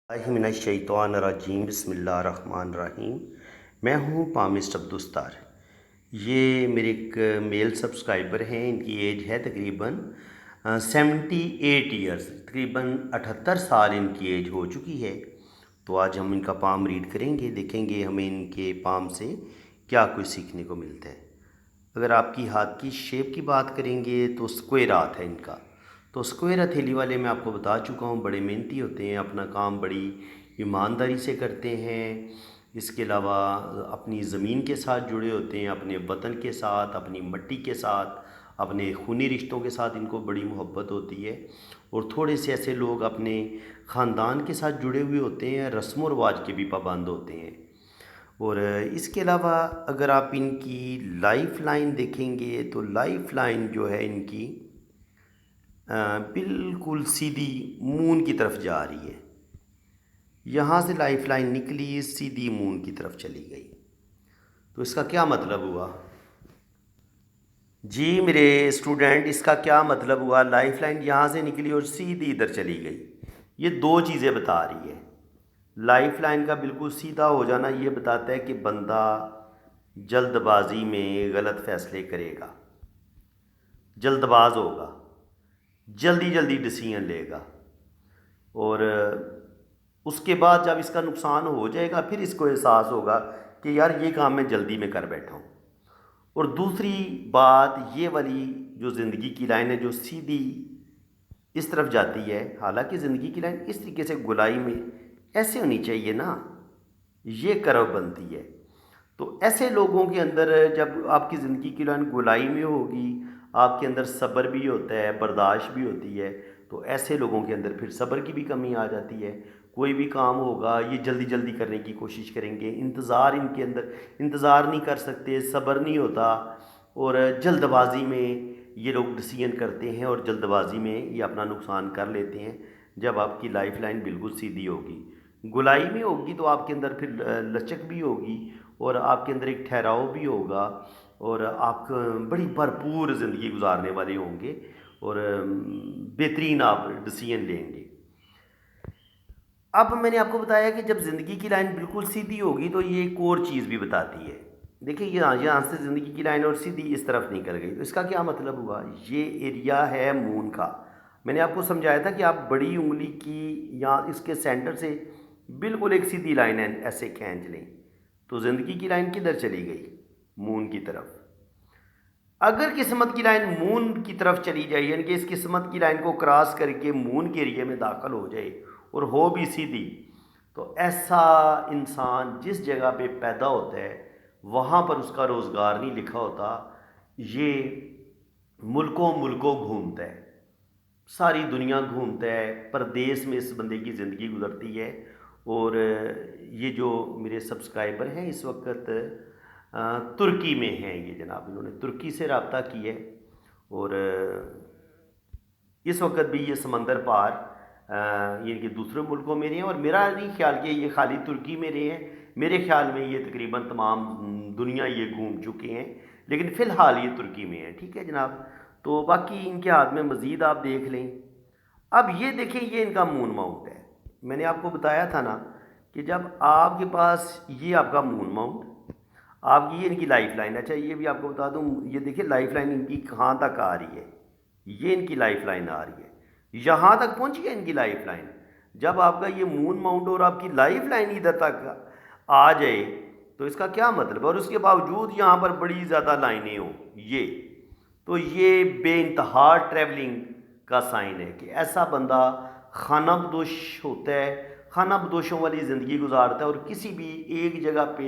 मिनश्शैतानिर्रजीम बिस्मिल्लाहिर्रहमानिर्रहीम। मैं हूँ पामिस्ट अब्दुस्तार। ये मेरे एक मेल सब्सक्राइबर हैं। इनकी एज है तकरीबन 78 ईयर्स, तकरीबन 78 साल इनकी एज हो चुकी है। तो आज हम इनका पाम रीड करेंगे, देखेंगे हमें इनके पाम से क्या कुछ सीखने को मिलता है। अगर आपकी हाथ की शेप की बात करेंगे तो स्क्वायर हाथ है इनका। तो स्क्वायर हथेली वाले मैं आपको बता चुका हूँ, बड़े मेहनती होते हैं, अपना काम बड़ी ईमानदारी से करते हैं। इसके अलावा अपनी ज़मीन के साथ जुड़े होते हैं, अपने वतन के साथ, अपनी मिट्टी के साथ, अपने खूनी रिश्तों के साथ इनको बड़ी मोहब्बत होती है। और थोड़े से ऐसे लोग अपने ख़ानदान के साथ जुड़े हुए होते हैं, रस्म व रिवाज के भी पाबंद होते हैं। और इसके अलावा अगर आप इनकी लाइफ लाइन देखेंगे तो लाइफ लाइन जो है इनकी बिल्कुल सीधी मून की तरफ जा रही है। यहाँ से लाइफ लाइन निकली, सीधी मून की तरफ चली गई। तो इसका क्या मतलब हुआ जी मेरे स्टूडेंट, इसका क्या मतलब हुआ? लाइफ लाइन यहाँ से निकली और सीधी इधर चली गई। ये दो चीज़ें बता रही है। लाइफ लाइन का बिल्कुल सीधा हो जाना ये बताता है कि बंदा जल्दबाजी में गलत फैसले करेगा, जल्दबाज होगा, जल्दी जल्दी डिसीजन लेगा। और उसके बाद जब इसका नुकसान हो जाएगा फिर इसको एहसास होगा कि यार ये काम मैं जल्दी में कर बैठा हूँ। और दूसरी बात ये वाली जो ज़िंदगी की लाइन है जो सीधी इस तरफ जाती है, हालांकि ज़िंदगी की लाइन इस तरीके से गोलाई में ऐसे होनी चाहिए ना, ये कर्व बनती है। तो ऐसे लोगों के अंदर जब आपकी ज़िंदगी की लाइन गोलाई में होगी, आपके अंदर सब्र भी होता है, बर्दाश्त भी होती है। तो ऐसे लोगों के अंदर फिर सब्र की भी कमी आ जाती है। कोई भी काम होगा ये जल्दी जल्दी करने की कोशिश करेंगे, इंतज़ार इनके अंदर इंतज़ार नहीं कर सकते, सब्र नहीं होता। और जल्दबाज़ी में ये लोग डिसीजन करते हैं और जल्दबाज़ी में ये अपना नुकसान कर लेते हैं। जब आपकी लाइफ लाइन बिल्कुल सीधी होगी, गोलाई में होगी तो आपके अंदर फिर लचक भी होगी और आपके अंदर एक ठहराव भी होगा और आप बड़ी भरपूर ज़िंदगी गुजारने वाले होंगे और बेहतरीन आप डिसीजन लेंगे। अब मैंने आपको बताया कि जब ज़िंदगी की लाइन बिल्कुल सीधी होगी तो ये एक और चीज़ भी बताती है। देखिए यहाँ से ज़िंदगी की लाइन और सीधी इस तरफ निकल गई, तो इसका क्या मतलब हुआ? ये एरिया है मून का। मैंने आपको समझाया था कि आप बड़ी उंगली की यहाँ इसके सेंटर से बिल्कुल एक सीधी लाइन है, ऐसे खींच लें तो ज़िंदगी की लाइन किधर चली गई? मून की तरफ। अगर किस्मत की लाइन मून की तरफ चली जाए, यानी कि इस किस्मत की लाइन को क्रॉस करके मून के एरिया में दाखिल हो जाए और हो भी सीधी, तो ऐसा इंसान जिस जगह पे पैदा होता है वहाँ पर उसका रोज़गार नहीं लिखा होता। ये मुल्कों मुल्कों घूमता है, सारी दुनिया घूमता है, परदेश में इस बंदे की ज़िंदगी गुजरती है। और ये जो मेरे सब्सक्राइबर हैं इस वक्त तुर्की में हैं, ये जनाब इन्होंने तुर्की से रब्ता की है। और इस वक्त भी ये समंदर पार ये कि दूसरे मुल्कों में रहे हैं। और मेरा नहीं ख्याल कि ये खाली तुर्की में रहे हैं, मेरे ख्याल में ये तकरीबन तमाम दुनिया ये घूम चुके हैं, लेकिन फ़िलहाल ये तुर्की में है। ठीक है जनाब, तो बाकी इनके हाथ में मज़ीद आप देख लें। अब ये देखें, ये इनका मून माउंट है। मैंने आपको बताया था ना कि जब आपके पास ये आपका मून माउंट, आपकी ये इनकी लाइफ लाइन। अच्छा ये भी आपको बता दूं, ये देखिए लाइफ लाइन इनकी कहाँ तक आ रही है, ये इनकी लाइफ लाइन आ रही है, यहाँ तक पहुँची है इनकी लाइफ लाइन। जब आपका ये मून माउंट और आपकी लाइफ लाइन इधर तक आ जाए तो इसका क्या मतलब? और उसके बावजूद यहाँ पर बड़ी ज़्यादा लाइनें हों, ये तो ये बेइंतहा ट्रैवलिंग का साइन है कि ऐसा बंदा खाना बदोश होता है, खाना बदोशों वाली ज़िंदगी गुजारता है और किसी भी एक जगह पे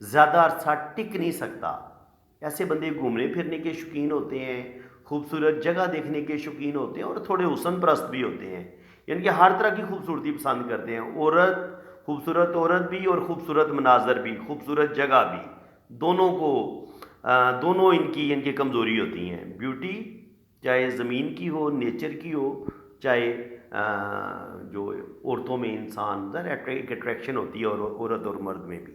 ज़्यादा अरसा टिक नहीं सकता। ऐसे बंदे घूमने फिरने के शौकीन होते हैं, खूबसूरत जगह देखने के शौकीन होते हैं और थोड़े हुस्न परस्त भी होते हैं, यानी कि हर तरह की खूबसूरती पसंद करते हैं। खूबसूरत औरत भी और ख़ूबसूरत मनाजर भी, खूबसूरत जगह भी, दोनों को दोनों इनकी कमज़ोरी होती हैं। ब्यूटी चाहे ज़मीन की हो, नेचर की हो, चाहे जो औरतों में इंसान एक अट्रैक्शन होती है और औरत और मर्द में भी।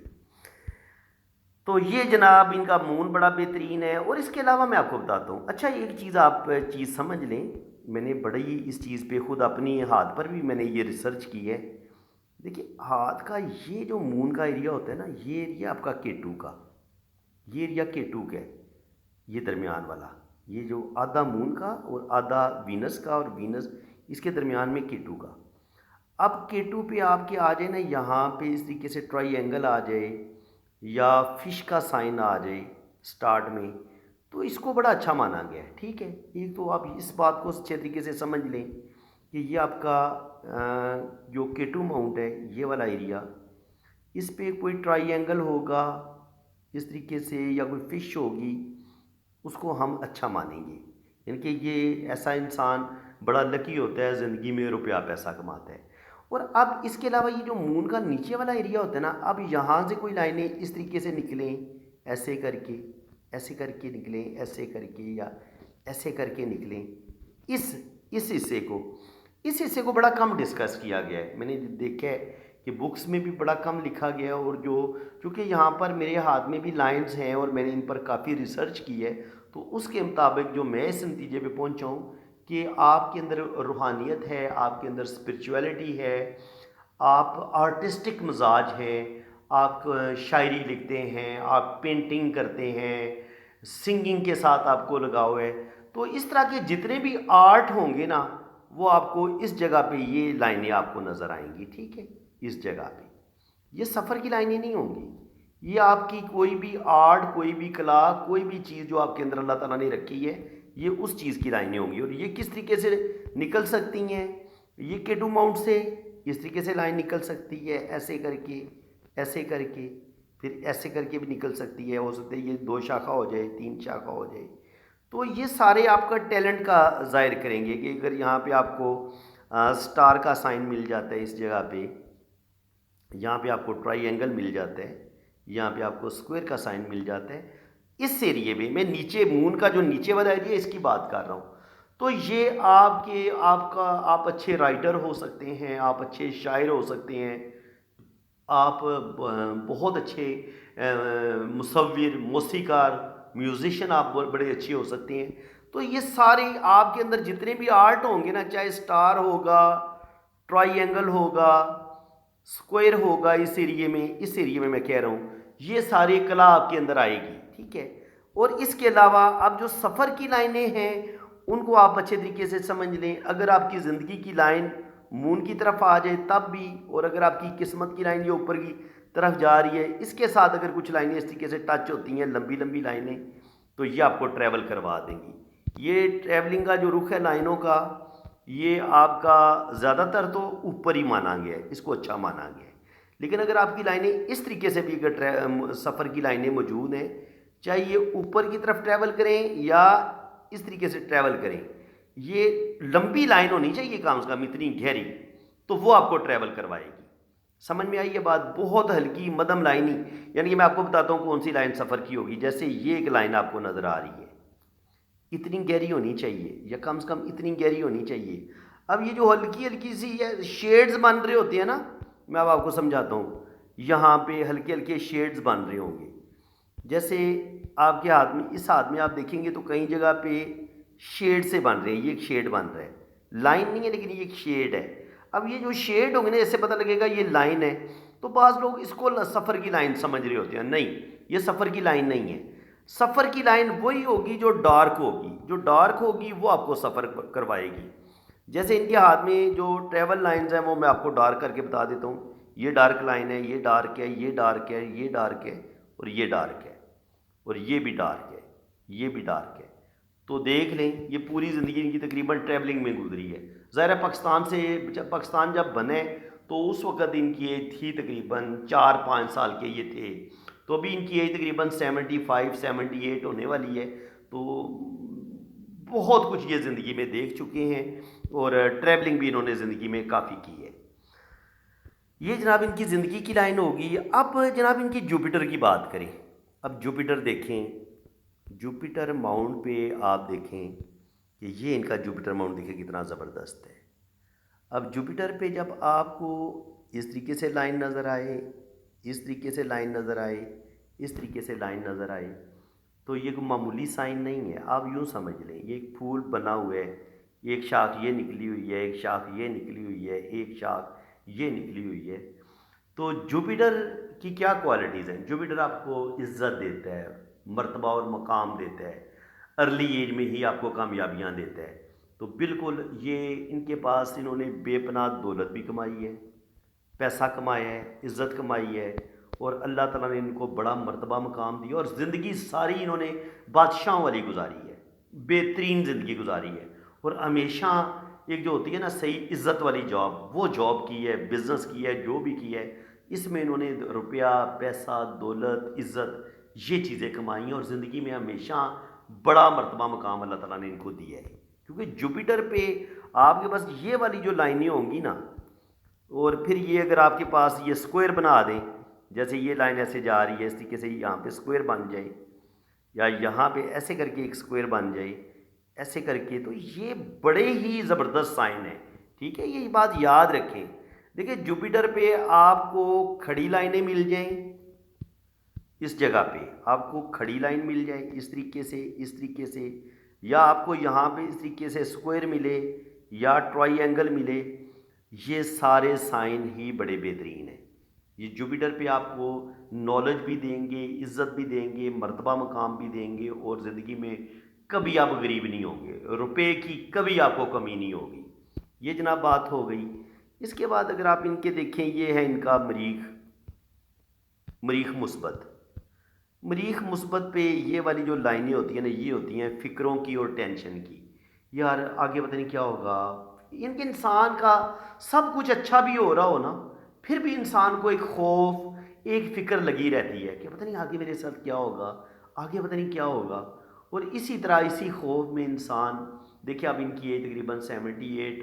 तो ये जनाब इनका मून बड़ा बेहतरीन है। और इसके अलावा मैं आपको बताता हूँ, अच्छा एक चीज़ आप चीज़ समझ लें, मैंने बड़ी इस चीज़ पे ख़ुद अपनी हाथ पर भी मैंने ये रिसर्च की है। देखिए हाथ का ये जो मून का एरिया होता है ना, ये एरिया आपका केटू का, ये एरिया केटू का है, ये दरमियान वाला, ये जो आधा मून का और आधा वीनस का, और वीनस इसके दरमियान में केटू का। अब केटू पे आपके आ जाए ना, यहाँ पे इस तरीके से ट्राइंगल आ जाए या फिश का साइन आ जाए स्टार्ट में, तो इसको बड़ा अच्छा माना गया है। ठीक है, एक तो आप इस बात को अच्छे तरीके से समझ लें कि ये आपका जो केटू माउंट है, ये वाला एरिया, इस पे कोई ट्राइंगल होगा इस तरीके से, या कोई फिश होगी, उसको हम अच्छा मानेंगे। यानी कि ये ऐसा इंसान बड़ा लकी होता है, ज़िंदगी में रुपया पैसा कमाता है। और अब इसके अलावा ये जो मून का नीचे वाला एरिया होता है ना, अब यहाँ से कोई लाइनें इस तरीके से निकलें, ऐसे करके, ऐसे करके निकलें, ऐसे करके या ऐसे करके निकलें, इस इस हिस्से को इस हिस्से को बड़ा कम डिस्कस किया गया है। मैंने देखा है कि बुक्स में भी बड़ा कम लिखा गया है, और जो चूँकि यहाँ पर मेरे हाथ में भी लाइंस हैं और मैंने इन पर काफ़ी रिसर्च की है, तो उसके मुताबिक जो मैं इस नतीजे पे पहुँचा हूँ कि आपके अंदर रूहानियत है, आपके अंदर स्पिरिचुअलिटी है, आप आर्टिस्टिक मिजाज है, आप शायरी लिखते हैं, आप पेंटिंग करते हैं, सिंगिंग के साथ आपको लगाव है, तो इस तरह के जितने भी आर्ट होंगे ना, वो आपको इस जगह पे ये लाइनें आपको नज़र आएंगी। ठीक है, इस जगह पे ये सफ़र की लाइनें नहीं होंगी, ये आपकी कोई भी आर्ट, कोई भी कला, कोई भी चीज़ जो आपके अंदर अल्लाह ताला ने रखी है, ये उस चीज़ की लाइनें होंगी। और ये किस तरीके से निकल सकती हैं, ये केटू माउंट से इस तरीके से लाइन निकल सकती है, ऐसे करके, ऐसे करके, फिर ऐसे करके भी निकल सकती है, हो सकता है ये 2 शाखा हो जाए, 3 शाखा हो जाए। तो ये सारे आपका टैलेंट का ज़ाहिर करेंगे कि अगर यहाँ पे आपको स्टार का साइन मिल जाता है इस जगह पे, यहाँ पे आपको ट्राइंगल मिल जाता है, यहाँ पे आपको स्क्वायर का साइन मिल जाता है, इस एरिए में, मैं नीचे मून का जो नीचे वाला एरिया इसकी बात कर रहा हूँ, तो ये आपके आपका आप अच्छे राइटर हो सकते हैं, आप अच्छे शायर हो सकते हैं, आप बहुत अच्छे मुसव्विर, मौसीकार, म्यूज़िशियन आप बड़े अच्छे हो सकते हैं। तो ये सारे आपके अंदर जितने भी आर्ट होंगे ना, चाहे स्टार होगा, ट्राइंगल होगा, स्क्वायर होगा, इस एरिए में मैं कह रहा हूँ, ये सारी कला आपके अंदर आएगी। ठीक है, और इसके अलावा अब जो सफ़र की लाइनें हैं, उनको आप अच्छे तरीके से समझ लें। अगर आपकी ज़िंदगी की लाइन मून की तरफ आ जाए तब भी, और अगर आपकी किस्मत की लाइन ये ऊपर की तरफ जा रही है, इसके साथ अगर कुछ लाइनें इस तरीके से टच होती हैं, लंबी लंबी लाइनें, तो ये आपको ट्रैवल करवा देंगी। ये ट्रैवलिंग का जो रुख है लाइनों का, ये आपका ज़्यादातर तो ऊपर ही माना गया है, इसको अच्छा माना गया है। लेकिन अगर आपकी लाइनें इस तरीके से भी अगर सफ़र की लाइनें मौजूद हैं, चाहे ये ऊपर की तरफ ट्रैवल करें या इस तरीके से ट्रैवल करें, ये लंबी लाइन होनी चाहिए कम से कम, इतनी गहरी, तो वो आपको ट्रैवल करवाएगी। समझ में आई ये बात? बहुत हल्की मध्यम लाइन ही, यानी कि मैं आपको बताता हूँ कौन सी लाइन सफ़र की होगी। जैसे ये एक लाइन आपको नज़र आ रही है, इतनी गहरी होनी चाहिए, या कम से कम इतनी गहरी होनी चाहिए। अब ये जो हल्की हल्की सी शेड्स बन रहे होते हैं ना, मैं अब आपको समझाता हूँ, यहाँ पे हल्के हल्के शेड्स बन रहे होंगे। जैसे आपके हाथ में, इस हाथ में आप देखेंगे तो कई जगह पे शेड से बन रहे हैं, ये एक शेड बन रहा है, लाइन नहीं है लेकिन ये एक शेड है। अब ये जो शेड होंगे ना, इससे पता लगेगा ये लाइन है। तो बाज़ लोग इसको सफ़र की लाइन समझ रहे होते हैं, नहीं, ये सफ़र की लाइन नहीं है। सफ़र की लाइन वही होगी जो डार्क होगी, जो डार्क होगी वो आपको सफ़र करवाएगी। जैसे इनके हाथ में जो ट्रैवल लाइंस हैं, वो मैं आपको डार्क करके बता देता हूँ। ये डार्क लाइन है, ये डार्क है, ये डार्क है, ये डार्क है, और ये डार्क है, और ये भी डार्क है, ये भी डार्क है। तो देख लें, ये पूरी ज़िंदगी इनकी तकरीबन ट्रैवलिंग में गुजरी है। ज़ाहिर है पाकिस्तान से, जब पाकिस्तान जब बने तो उस वक़्त इनकी एज थी तकरीबन 4-5 साल के ये थे, तो अभी इनकी एज तकरीबन 75-78 होने वाली है। तो बहुत कुछ ये ज़िंदगी में देख चुके हैं, और ट्रैवलिंग भी इन्होंने ज़िंदगी में काफ़ी की है। ये जनाब इनकी ज़िंदगी की लाइन होगी। अब जनाब इनकी जुपिटर की बात करें। अब जुपिटर देखें, जुपिटर माउंट पे आप देखें कि ये इनका जुपिटर माउंट देखिए कितना ज़बरदस्त है। अब जुपिटर पे जब आपको इस तरीके से लाइन नज़र आए, इस तरीके से लाइन नज़र आए, इस तरीके से लाइन नज़र आए, तो ये कोई मामूली साइन नहीं है। आप यूँ समझ लें, ये एक फूल बना हुआ है, एक शाख ये निकली हुई है, एक शाख ये निकली हुई है, एक शाख ये निकली हुई है। तो जुपिटर की क्या क्वालिटीज़ हैं? जुपिटर आपको इज़्ज़त देता है, मर्तबा और मकाम देता है, अर्ली एज में ही आपको कामयाबियाँ देता है। तो बिल्कुल ये इनके पास, इन्होंने बेपनाह दौलत भी कमाई है, पैसा कमाया है, इज़्ज़त कमाई है, और अल्लाह ताला ने इनको बड़ा मर्तबा मकाम दिया, और ज़िंदगी सारी इन्होंने बादशाहों वाली गुजारी है, बेहतरीन ज़िंदगी गुजारी है। और हमेशा एक जो होती है ना सही इज़्ज़त वाली जॉब, वो जॉब की है, बिज़नेस की है, जो भी की है, इसमें इन्होंने रुपया, पैसा, दौलत, इज़्ज़त, ये चीज़ें कमाई हैं, और ज़िंदगी में हमेशा बड़ा मर्तबा मकाम अल्लाह ताला ने इनको दिया है। क्योंकि जुपिटर पे आपके पास ये वाली जो लाइनें होंगी ना, और फिर ये अगर आपके पास ये स्क्वायर बना दें, जैसे ये लाइन ऐसे जा रही है, इस तरीके से यहाँ पे स्क्वायर बन जाए, या यहाँ पे ऐसे करके एक स्क्वायर बन जाए, ऐसे करके, तो ये बड़े ही ज़बरदस्त साइन है। ठीक है, ये बात याद रखें। देखिए जुपिटर पे आपको खड़ी लाइनें मिल जाएं, इस जगह पे आपको खड़ी लाइन मिल जाए इस तरीके से, इस तरीके से, या आपको यहाँ पे इस तरीके से स्क्वायर मिले, या ट्रायंगल मिले, ये सारे साइन ही बड़े बेहतरीन हैं। ये जुपिटर पे आपको नॉलेज भी देंगे, इज़्ज़त भी देंगे, मर्तबा मकाम भी देंगे, और ज़िंदगी में कभी आप गरीब नहीं होंगे, रुपए की कभी आपको कमी नहीं होगी। ये जनाब बात हो गई। इसके बाद अगर आप इनके देखें, ये है इनका मरीख, मरीख मुस्बत। मरीख मुस्बत पे ये वाली जो लाइनें होती हैं ना, ये होती हैं फ़िक्रों की और टेंशन की। यार आगे पता नहीं क्या होगा, इनके इंसान का सब कुछ अच्छा भी हो रहा हो ना, फिर भी इंसान को एक खौफ, एक फ़िक्र लगी रहती है कि पता नहीं आगे मेरे साथ क्या होगा, आगे पता नहीं क्या होगा। और इसी तरह इसी खौफ में इंसान, देखिए अब इनकी एज तकरीबन 78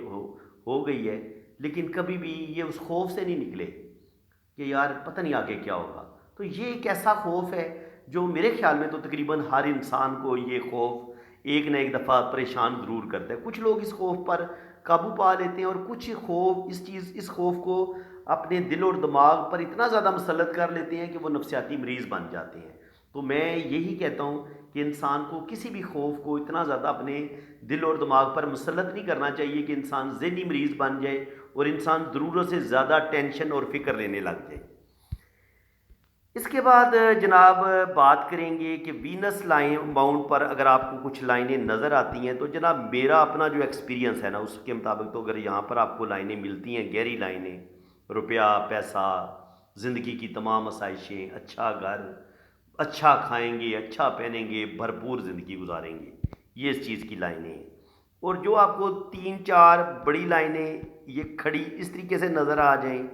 हो गई है, लेकिन कभी भी ये उस खौफ से नहीं निकले कि यार पता नहीं आगे क्या होगा। तो ये एक ऐसा खौफ है जो मेरे ख्याल में तो तकरीबन हर इंसान को ये खौफ एक ना एक दफ़ा परेशान ज़रूर करता है। कुछ लोग इस खौफ पर काबू पा लेते हैं, और कुछ खौफ इस खौफ को अपने दिल और दिमाग पर इतना ज़्यादा मुसल्लत कर लेते हैं कि वो नफसियाती मरीज़ बन जाते हैं। तो मैं यही कहता हूँ कि इंसान को किसी भी खौफ को इतना ज़्यादा अपने दिल और दिमाग पर मुसल्लत नहीं करना चाहिए कि इंसान ज़हनी मरीज़ बन जाए, और इंसान ज़रूरत से ज़्यादा टेंशन और फ़िक्र लेने लग जाए। इसके बाद जनाब बात करेंगे कि वीनस लाइन बाउंड पर अगर आपको कुछ लाइनें नज़र आती हैं, तो जनाब मेरा अपना जो एक्सपीरियंस है ना, उसके मुताबिक तो अगर यहाँ पर आपको लाइनें मिलती हैं, गहरी लाइनें, रुपया, पैसा, ज़िंदगी की तमाम आसाइशें, अच्छा घर, अच्छा खाएंगे, अच्छा पहनेंगे, भरपूर ज़िंदगी गुजारेंगे, ये इस चीज़ की लाइनें हैं। और जो आपको 3-4 बड़ी लाइनें ये खड़ी इस तरीके से नज़र आ जाएं,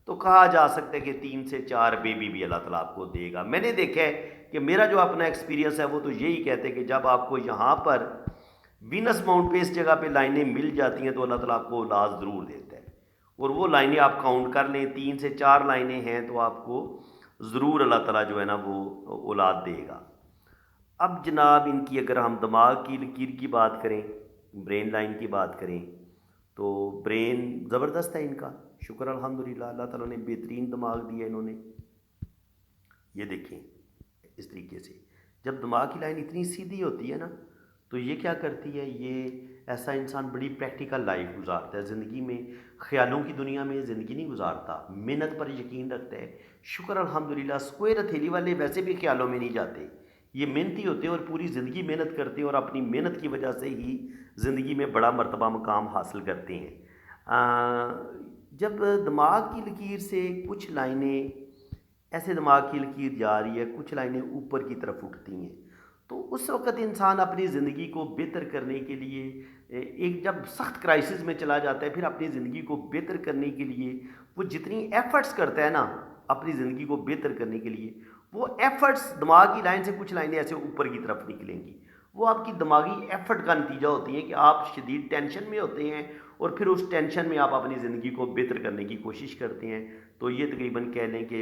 तो कहा जा सकता है कि 3 से 4 बेबी भी अल्लाह ताला आपको देगा। मैंने देखा है कि मेरा जो अपना एक्सपीरियंस है वो तो यही कहते हैं कि जब आपको यहाँ पर वीनस माउंट पे इस जगह पे लाइनें मिल जाती हैं, तो अल्लाह ताला आपको औलाद ज़रूर देता है। और वो लाइनें आप काउंट कर लें, 3 से 4 लाइनें हैं, तो आपको ज़रूर अल्लाह ताला जो है ना वो औलाद देगा। अब जनाब इनकी अगर हम दिमाग की लकीर की बात करें, ब्रेन लाइन की बात करें, तो ब्रेन ज़बरदस्त है इनका, शुक्र अल्हम्दुलिल्लाह, अल्लाह ताला ने बेहतरीन दिमाग दिया इन्होंने। ये देखें इस तरीके से, जब दिमाग की लाइन इतनी सीधी होती है ना, तो ये क्या करती है, ये ऐसा इंसान बड़ी प्रैक्टिकल लाइफ गुजारता है ज़िंदगी में, ख्यालों की दुनिया में ज़िंदगी नहीं गुजारता, मेहनत पर यकीन रखता है। शुक्र अल्हम्दुलिल्लाह, स्क्वायर हथेली वाले वैसे भी ख्यालों में नहीं जाते, ये मेहनती होते हैं और पूरी ज़िंदगी मेहनत करते हैं, और अपनी मेहनत की वजह से ही ज़िंदगी में बड़ा मर्तबा मकाम हासिल करते हैं। जब दिमाग की लकीर से कुछ लाइनें, ऐसे दिमाग की लकीर जा रही है, कुछ लाइनें ऊपर की तरफ उठती हैं, तो उस वक़्त इंसान अपनी ज़िंदगी को बेहतर करने के लिए एक जब सख्त क्राइसिस में चला जाता है, फिर अपनी ज़िंदगी को बेहतर करने के लिए वो जितनी एफ़र्ट्स करता है ना, अपनी ज़िंदगी को बेहतर करने के लिए, वो एफ़र्ट्स दिमाग की लाइन से कुछ लाइनें ऐसे ऊपर की तरफ निकलेंगी। वो आपकी दिमागी एफ़र्ट का नतीजा होती है कि आप शदीद टेंशन में होते हैं, और फिर उस टेंशन में आप अपनी ज़िंदगी को बेहतर करने की कोशिश करते हैं। तो ये तकरीबन कह लें कि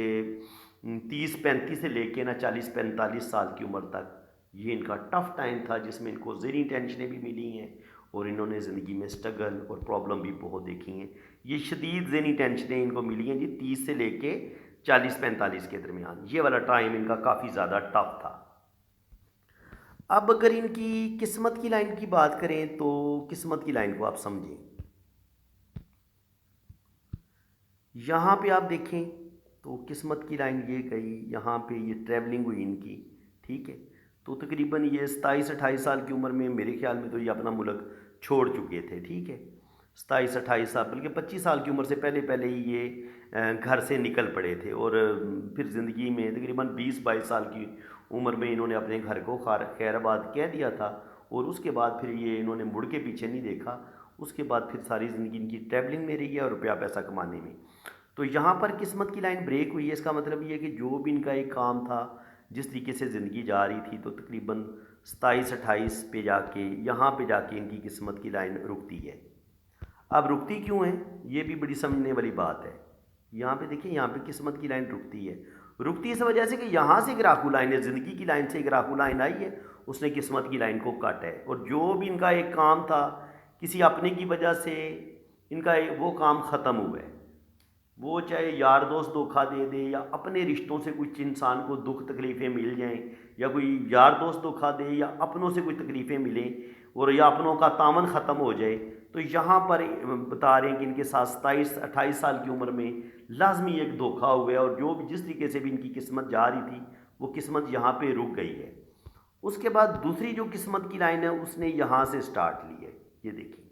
30-35 से लेके ना 40-45 साल की उम्र तक ये इनका टफ़ टाइम था, जिसमें इनको ज़हनी टेंशनें भी मिली हैं, और इन्होंने ज़िंदगी में स्ट्रगल और प्रॉब्लम भी बहुत देखी हैं। ये शदीद ज़हनी टेंशनें इनको मिली हैं जी, 30 से लेके 40-45 के दरमियान, ये वाला टाइम इनका काफ़ी ज़्यादा टफ़ था। अब अगर इनकी किस्मत की लाइन की बात करें, तो किस्मत की लाइन को आप समझें। यहाँ पे आप देखें तो किस्मत की लाइन ये गई, यहाँ पे ये ट्रैवलिंग हुई इनकी, ठीक है। तो तकरीबन ये 27-28 साल की उम्र में मेरे ख्याल में तो ये अपना मुल्क छोड़ चुके थे, ठीक है। 27-28 साल बल्कि 25 साल की उम्र से पहले पहले ही ये घर से निकल पड़े थे, और फिर ज़िंदगी में तकरीबन 20-22 साल की उम्र में इन्होंने अपने घर को खैराबाद कह दिया था, और उसके बाद फिर ये इन्होंने मुड़ के पीछे नहीं देखा। उसके बाद फिर सारी ज़िंदगी इनकी ट्रैवलिंग में रही है और रुपया पैसा कमाने में। तो यहाँ पर किस्मत की लाइन ब्रेक हुई है। इसका मतलब ये है कि जो भी इनका एक काम था, जिस तरीके से ज़िंदगी जा रही थी, तो तकरीबन 27-28 पे जाके यहाँ पे जाके इनकी किस्मत की लाइन रुकती है। अब रुकती क्यों है, ये भी बड़ी समझने वाली बात है। यहाँ पे देखिए, यहाँ पे किस्मत की लाइन रुकती है। रुकती इस वजह से कि यहाँ से एक राखू लाइन है, ज़िंदगी की लाइन से एक राखू लाइन आई है, उसने किस्मत की लाइन को काटा है। और जो भी इनका एक काम था, किसी अपने की वजह से इनका वो काम ख़त्म हुआ है। वो चाहे यार दोस्त धोखा दे दे, या अपने रिश्तों से कुछ इंसान को दुख तकलीफ़ें मिल जाएं, या कोई यार दोस्त धोखा दे, या अपनों से कुछ तकलीफ़ें मिलें, और या अपनों का तामन ख़त्म हो जाए, तो यहाँ पर बता रहे हैं कि इनके साथ 27-28 साल की उम्र में लाजमी एक धोखा हुआ है, और जो भी जिस तरीके से भी इनकी किस्मत जा रही थी, वो किस्मत यहाँ पे रुक गई है। उसके बाद दूसरी जो किस्मत की लाइन है, उसने यहाँ से स्टार्ट ली है। ये देखिए,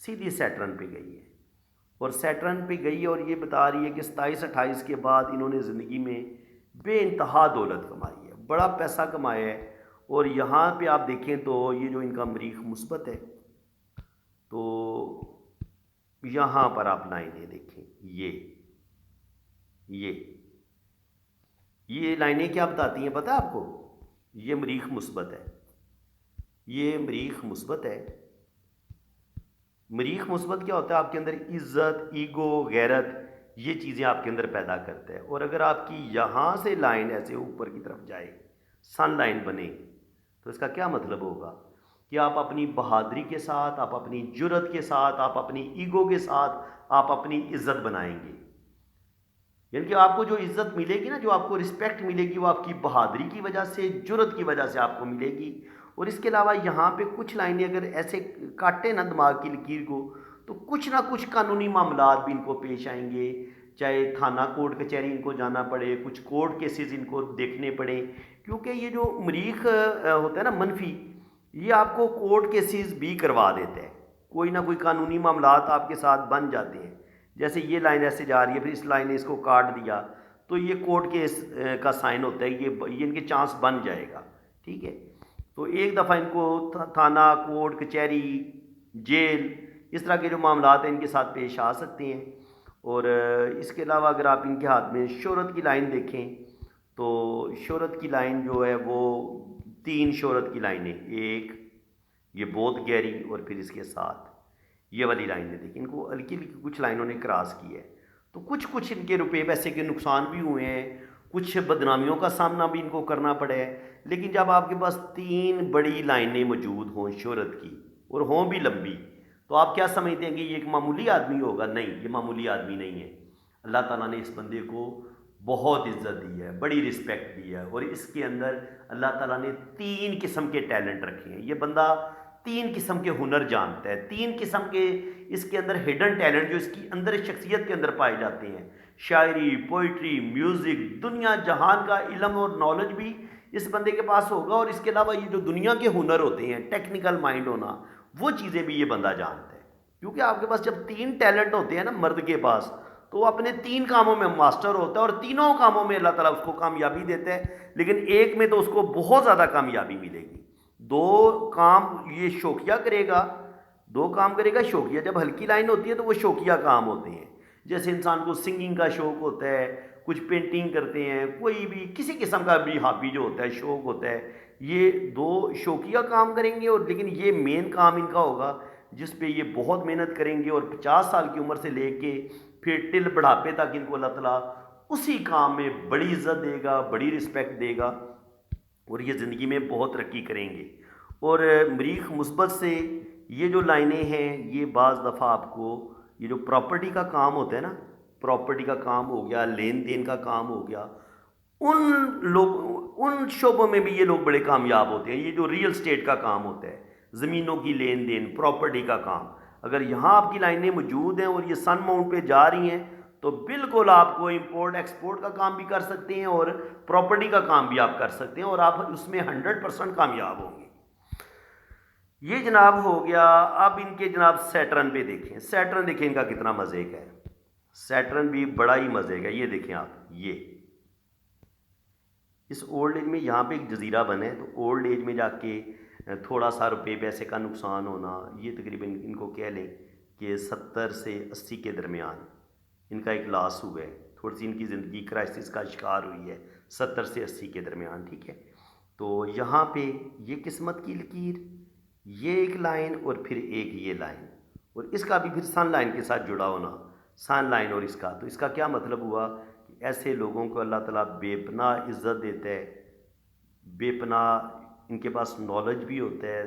सीधी सैटर्न पे गई है, और सैटर्न पे गई, और ये बता रही है कि 27-28 के बाद इन्होंने ज़िंदगी में बेइंतहा दौलत कमाई है, बड़ा पैसा कमाया है। और यहाँ पे आप देखें तो ये जो इनका मरीख मुस्बत है, तो यहाँ पर आप लाइनें देखें, ये ये लाइनें क्या बताती हैं पता है आपको? ये मरीख मुस्बत है, ये मरीख मुस्बत है। मरीख मुस्बत क्या होता है? आपके अंदर इज़्ज़त, ईगो, गैरत, ये चीज़ें आपके अंदर पैदा करता है। और अगर आपकी यहाँ से लाइन ऐसे ऊपर की तरफ जाए, सन लाइन बने, तो इसका क्या मतलब होगा कि आप अपनी बहादुरी के साथ, आप अपनी जुर्रत के साथ, आप अपनी ईगो के साथ आप अपनी इज़्ज़त बनाएंगे। यानी कि आपको जो इज़्ज़त मिलेगी ना, जो आपको रिस्पेक्ट मिलेगी, वो आपकी बहादुरी की वजह से, जुर्रत की वजह से आपको मिलेगी। और इसके अलावा यहाँ पे कुछ लाइनें अगर ऐसे काटे ना दिमाग की लकीर को, तो कुछ ना कुछ कानूनी मामलात भी इनको पेश आएंगे, चाहे थाना कोर्ट कचहरी इनको जाना पड़े, कुछ कोर्ट केसेस इनको देखने पड़े, क्योंकि ये जो मरीख होता है ना मनफी, ये आपको कोर्ट केसेस भी करवा देते हैं। कोई ना कोई कानूनी मामलात आपके साथ बन जाते हैं। जैसे ये लाइन ऐसे जा रही है, फिर इस लाइन ने इसको काट दिया, तो ये कोर्ट केस का साइन होता है, ये इनके चांस बन जाएगा, ठीक है। तो एक दफ़ा इनको थाना, कोर्ट कचहरी, जेल, इस तरह के जो मामलात हैं इनके साथ पेश आ सकते हैं। और इसके अलावा अगर आप इनके हाथ में शोहरत की लाइन देखें, तो शोहरत की लाइन जो है वो 3 शोहरत की लाइनें, एक ये बहुत गहरी, और फिर इसके साथ ये वाली लाइनें देखिए, इनको हल्की हल्की कुछ लाइनों ने क्रॉस की है। तो कुछ कुछ इनके रुपए पैसे के नुकसान भी हुए हैं, कुछ बदनामियों का सामना भी इनको करना पड़ा है। लेकिन जब आपके पास 3 बड़ी लाइनें मौजूद हों शोहरत की, और हों भी लंबी, तो आप क्या समझते हैं कि ये एक मामूली आदमी होगा? नहीं, ये मामूली आदमी नहीं है। अल्लाह ताला ने इस बंदे को बहुत इज्जत दी है, बड़ी रिस्पेक्ट दी है, और इसके अंदर अल्लाह ताला ने 3 किस्म के टैलेंट रखे हैं। ये बंदा 3 किस्म के हुनर जानता है, 3 किस्म के इसके अंदर हिडन टैलेंट जो इसकी अंदर शख्सियत के अंदर पाए जाते हैं, शायरी, पोइट्री, म्यूज़िक, दुनिया जहान का इल्म और नॉलेज भी इस बंदे के पास होगा। और इसके अलावा ये जो दुनिया के हुनर होते हैं, टेक्निकल माइंड होना, वो चीज़ें भी ये बंदा जानता है। क्योंकि आपके पास जब 3 टैलेंट होते हैं ना मर्द के पास, तो वो अपने 3 कामों में मास्टर होता है, और तीनों कामों में अल्लाह ताला उसको कामयाबी देता है। लेकिन एक में तो उसको बहुत ज़्यादा कामयाबी मिलेगी। 2 काम ये शौकिया करेगा, 2 काम करेगा शौकिया। जब हल्की लाइन होती है तो वो शौकिया काम होते हैं। जैसे इंसान को सिंगिंग का शौक़ होता है, कुछ पेंटिंग करते हैं, कोई भी किसी किस्म का भी हॉबी जो होता है, शौक़ होता है, ये 2 शौकिया काम करेंगे। और लेकिन ये मेन काम इनका होगा जिस पे ये बहुत मेहनत करेंगे, और 50 साल की उम्र से लेके फिर टिल बुढ़ापे तक इनको अल्लाह ताला उसी काम में बड़ी इज़्ज़त देगा, बड़ी रिस्पेक्ट देगा, और ये ज़िंदगी में बहुत तरक्की करेंगे। और मरीख मुस्बत से ये जो लाइनें हैं, ये बाज़ दफ़ा आपको ये जो प्रॉपर्टी का काम होता है ना, प्रॉपर्टी का काम हो गया, लेन देन का काम हो गया, उन शोबों में भी ये लोग बड़े कामयाब होते हैं। ये जो रियल स्टेट का काम होता है, ज़मीनों की लेन देन, प्रॉपर्टी का काम, अगर यहाँ आपकी लाइनें मौजूद हैं और ये सन माउंट पे जा रही हैं, तो बिल्कुल आपको इंपोर्ट एक्सपोर्ट का काम भी कर सकते हैं और प्रॉपर्टी का काम भी आप कर सकते हैं और आप उसमें 100% कामयाब होंगे। ये जनाब हो गया। अब इनके जनाब सैटर्न पे देखें, सैटर्न देखें इनका कितना मज़े का है। सैटर्न भी बड़ा ही मज़े का। ये देखें आप, ये इस ओल्ड एज में यहाँ पे एक जजीरा बना है, तो ओल्ड एज में जाके थोड़ा सा रुपए पैसे का नुकसान होना, ये तकरीबन इनको कह लें कि 70 से 80 के दरमियान इनका एक लॉस हुआ है। थोड़ी सी इनकी ज़िंदगी क्राइसिस का शिकार हुई है 70 से 80 के दरमियान, ठीक है। तो यहाँ पे ये किस्मत की लकीर, ये एक लाइन और फिर एक ये लाइन, और इसका भी फिर सन लाइन के साथ जुड़ा होना, सन लाइन और इसका। तो इसका क्या मतलब हुआ कि ऐसे लोगों को अल्लाह ताला बेपनाह इज़्ज़त देता है, बेपनाह इनके पास नॉलेज भी होता है,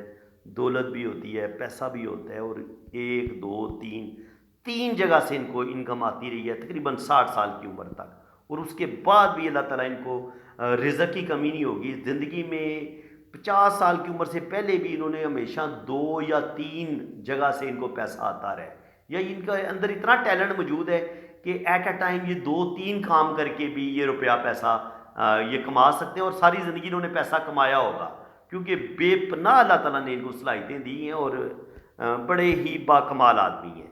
दौलत भी होती है, पैसा भी होता है, और एक दो तीन जगह से इनको इनकम आती रही है तकरीबन 60 साल की उम्र तक, और उसके बाद भी अल्लाह ताला इनको रिज़्क़ की कमी नहीं होगी ज़िंदगी में। 50 साल की उम्र से पहले भी इन्होंने हमेशा 2 या 3 जगह से इनको पैसा आता रहा है, या इनका अंदर इतना टैलेंट मौजूद है कि एट अ टाइम ये 2-3 काम करके भी ये रुपया पैसा ये कमा सकते हैं, और सारी ज़िंदगी इन्होंने पैसा कमाया होगा, क्योंकि बेपनाह अल्लाह ताला ने इनको सलाहियतें दी हैं और बड़े ही बाकमाल आदमी हैं।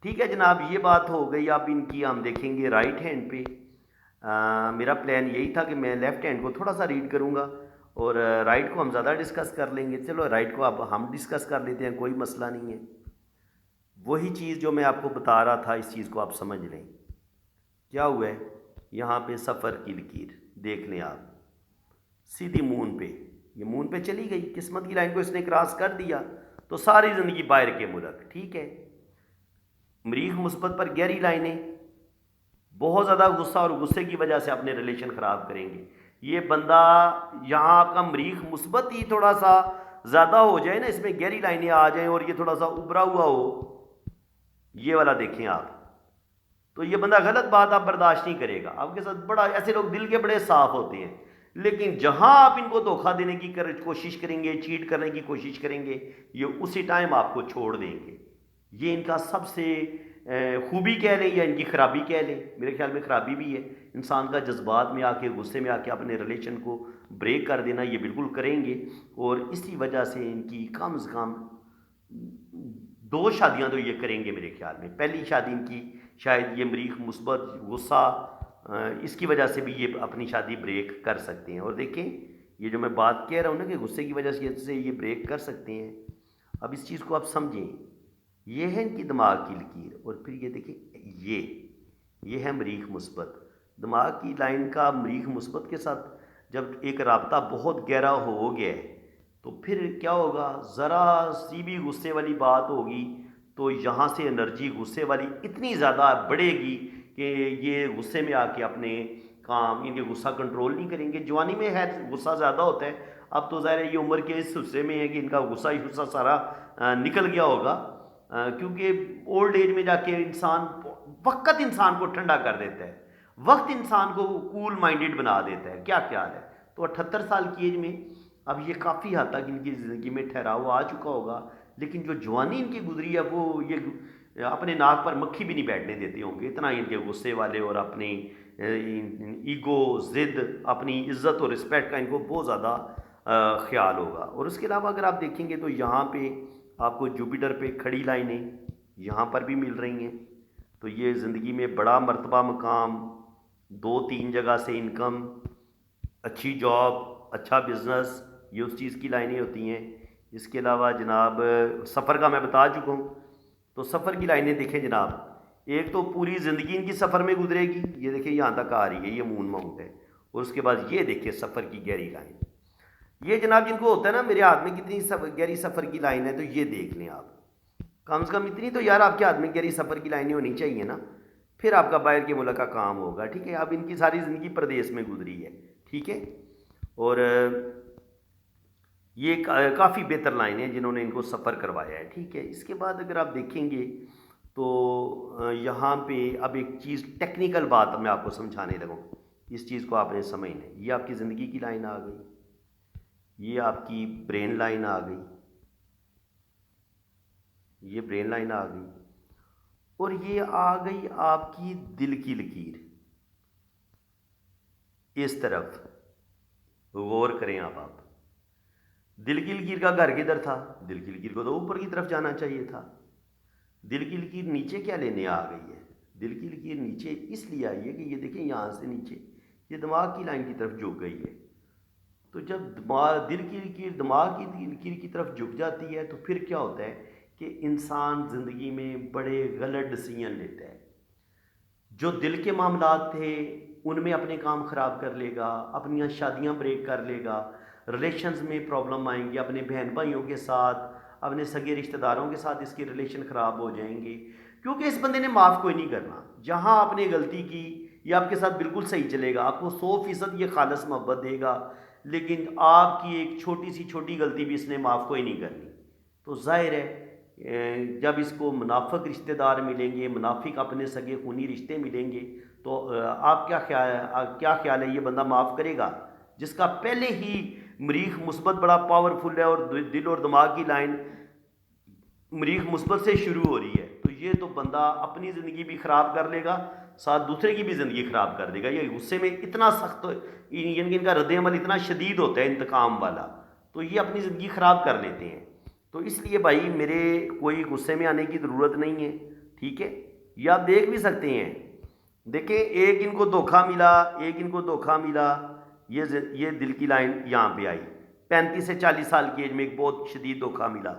ठीक है जनाब, ये बात हो गई। अब इनकी हम देखेंगे राइट हैंड पे। मेरा प्लान यही था कि मैं लेफ़्ट हैंड को थोड़ा सा रीड करूँगा और राइट को हम ज़्यादा डिस्कस कर लेंगे। चलो राइट को अब हम डिस्कस कर लेते हैं, कोई मसला नहीं है। वही चीज़ जो मैं आपको बता रहा था, इस चीज़ को आप समझ लें। क्या हुआ है यहाँ पे, सफ़र की लकीर देख लें आप, सीधी मून पे, ये मून पे चली गई, किस्मत की लाइन को इसने क्रॉस कर दिया, तो सारी ज़िंदगी बाहर के मुल्क, ठीक है। मरीख मुस्बत पर गहरी लाइनें, बहुत ज़्यादा गुस्सा और गुस्से की वजह से अपने रिलेशन ख़राब करेंगे। ये बंदा यहाँ आपका मरीख मुस्बत ही थोड़ा सा ज़्यादा हो जाए ना, इसमें गहरी लाइनें आ जाएं और ये थोड़ा सा उभरा हुआ हो, ये वाला देखें आप, तो ये बंदा गलत बात आप बर्दाश्त नहीं करेगा आपके साथ। बड़ा ऐसे लोग दिल के बड़े साफ होते हैं, लेकिन जहां आप इनको धोखा देने की कोशिश करेंगे, चीट करने की कोशिश करेंगे, ये उसी टाइम आपको छोड़ देंगे। ये इनका सबसे खूबी कह लें या इनकी खराबी कह लें, मेरे ख्याल में खराबी भी है। इंसान का जज्बात में आके, गुस्से में आके अपने रिलेशन को ब्रेक कर देना, ये बिल्कुल करेंगे, और इसी वजह से इनकी कम से कम 2 शादियां तो ये करेंगे मेरे ख्याल में। पहली शादी इनकी शायद ये मरीख मुस्बत गुस्सा इसकी वजह से भी ये अपनी शादी ब्रेक कर सकते हैं। और देखें, ये जो मैं बात कह रहा हूँ ना कि गुस्से की वजह से ये ब्रेक कर सकते हैं, अब इस चीज़ को आप समझें। ये है इनकी दिमाग की लकीर, और फिर ये देखें, ये है मरीख मुस्बत। दिमाग की लाइन का मरीख मुस्बत के साथ जब एक राब्ता बहुत गहरा हो गया है, तो फिर क्या होगा, ज़रा सी भी गुस्से वाली बात होगी तो यहाँ से एनर्जी गुस्से वाली इतनी ज़्यादा बढ़ेगी कि ये गुस्से में आके अपने काम, इनके गुस्सा कंट्रोल नहीं करेंगे। जवानी में है गुस्सा ज़्यादा होता है, अब तो ज़ाहिर है ये उम्र के इस हिस्से में है कि इनका गुस्सा ही गुस्सा सारा निकल गया होगा, क्योंकि ओल्ड एज में जाके वक्त इंसान को ठंडा कर देता है, वक्त इंसान को कूल माइंडेड बना देता है। क्या ख्याल है? तो 78 साल की एज में अब ये काफ़ी हद तक इनकी ज़िंदगी में ठहराव आ चुका होगा, लेकिन जो जवानी इनकी गुजरी है वो ये अपने नाक पर मक्खी भी नहीं बैठने देते होंगे, इतना इनके गुस्से वाले और अपनी ईगो, ज़िद, अपनी इज़्ज़त और रिस्पेक्ट का इनको बहुत ज़्यादा ख्याल होगा। और उसके अलावा अगर आप देखेंगे तो यहाँ पे आपको जुपिटर पे खड़ी लाइनें यहाँ पर भी मिल रही हैं, तो ये ज़िंदगी में बड़ा मर्तबा मकाम, 2-3 जगह से इनकम, अच्छी जॉब, अच्छा बिज़नेस, ये उस चीज़ की लाइनें होती हैं। इसके अलावा जनाब सफ़र का मैं बता चुका हूँ, तो सफ़र की लाइनें देखें जनाब, एक तो पूरी ज़िंदगी इनकी सफ़र में गुजरेगी, ये देखिए यहाँ तक आ रही है, ये मून माउंट है, और उसके बाद ये देखिए सफ़र की गहरी लाइन। ये जनाब जिनको होता है ना मेरे हाथ में कितनी गहरी सफ़र की लाइन है, तो ये देख लें आप, कम से कम इतनी तो यार आपके हाथ में गहरी सफ़र की लाइनें होनी चाहिए ना, फिर आपका बाहर के मुल्क का काम होगा, ठीक है। अब इनकी सारी ज़िंदगी प्रदेश में गुजरी है, ठीक है, और ये काफ़ी बेहतर लाइन है जिन्होंने इनको सफ़र करवाया है, ठीक है। इसके बाद अगर आप देखेंगे तो यहाँ पे अब एक चीज़ टेक्निकल बात मैं आपको समझाने लगूँ, इस चीज़ को आपने समझना है। ये आपकी ज़िंदगी की लाइन आ गई, ये आपकी ब्रेन लाइन आ गई, ये ब्रेन लाइन आ गई, और ये आ गई आपकी दिल की लकीर इस तरफ। गौर करें आप दिल की लकीर का घर किधर था? दिल की लकीर को तो ऊपर की तरफ जाना चाहिए था। दिल की लकीर नीचे क्या लेने आ गई है? दिल की लकीर नीचे इसलिए आई है कि ये देखें यहाँ से नीचे ये दिमाग की लाइन की तरफ झुक गई है। तो जब दिल की लकीर दिमाग की लकीर की तरफ झुक जाती है तो फिर क्या होता है कि इंसान ज़िंदगी में बड़े गलत डिसीजन लेता है। जो दिल के मामलात थे उनमें अपने काम ख़राब कर लेगा, अपनी शादियां ब्रेक कर लेगा, रिलेशंस में प्रॉब्लम आएंगी, अपने बहन भाइयों के साथ, अपने सगे रिश्तेदारों के साथ इसके रिलेशन ख़राब हो जाएंगे, क्योंकि इस बंदे ने माफ़ कोई नहीं करना। जहाँ आपने गलती की ये आपके साथ बिल्कुल सही चलेगा, आपको 100% ये खालस मोहब्बत देगा, लेकिन आपकी एक छोटी सी छोटी गलती भी इसने माफ़ कोई नहीं करनी। तो जाहिर है जब इसको मुनाफिक रिश्तेदार मिलेंगे, मुनाफिक अपने सगे खूनी रिश्ते मिलेंगे, तो आप क्या ख्याल है ये बंदा माफ़ करेगा? जिसका पहले ही मरीख मुस्बत बड़ा पावरफुल है और दिल और दिमाग की लाइन मरीख मुस्बत से शुरू हो रही है, तो ये तो बंदा अपनी ज़िंदगी भी ख़राब कर लेगा, साथ दूसरे की भी ज़िंदगी ख़राब कर देगा। ये गुस्से में इतना सख्त, इनका रद्द-ए-अमल इतना शदीद होता है इंतकाम वाला, तो ये अपनी ज़िंदगी ख़राब कर लेते हैं। तो इसलिए भाई मेरे कोई गुस्से में आने की ज़रूरत नहीं है, ठीक है। ये आप देख भी सकते हैं, देखें एक इनको धोखा मिला, एक इनको धोखा मिला, ये दिल की लाइन यहाँ पे आई। 35 से 40 साल की एज में एक बहुत शदीद धोखा मिला,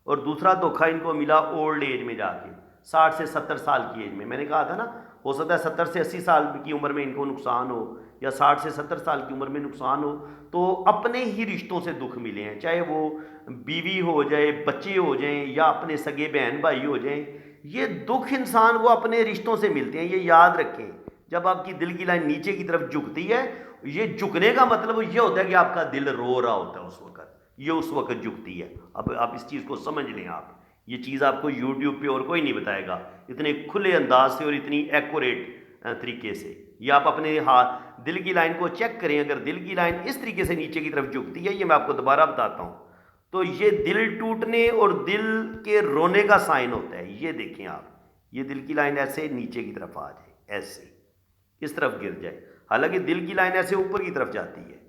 और दूसरा धोखा इनको मिला ओल्ड एज में जाके 60 से 70 साल की एज में। मैंने कहा था ना, हो सकता है 70 से 80 साल की उम्र में इनको नुकसान हो, या 60 से 70 साल की उम्र में नुकसान हो। तो अपने ही रिश्तों से दुख मिले हैं, चाहे वो बीवी हो जाए, बच्चे हो जाएं, या अपने सगे बहन भाई हो जाएं। ये दुख इंसान को अपने रिश्तों से मिलते हैं, ये याद रखें। जब आपकी दिल की लाइन नीचे की तरफ झुकती है, ये झुकने का मतलब ये होता है कि आपका दिल रो रहा होता है उस वक्त, ये उस वक्त झुकती है। अब आप इस चीज़ को समझ लें। आप ये चीज़ आपको यूट्यूब पे और कोई नहीं बताएगा इतने खुले अंदाज से और इतनी एक्यूरेट तरीके से। ये आप अपने हाथ दिल की लाइन को चेक करें, अगर दिल की लाइन इस तरीके से नीचे की तरफ झुकती है, ये मैं आपको दोबारा बताता हूँ, तो ये दिल टूटने और दिल के रोने का साइन होता है। ये देखें आप, ये दिल की लाइन ऐसे नीचे की तरफ आ जाए, ऐसे इस तरफ गिर जाए। हालांकि दिल की लाइन ऐसे ऊपर की तरफ जाती है।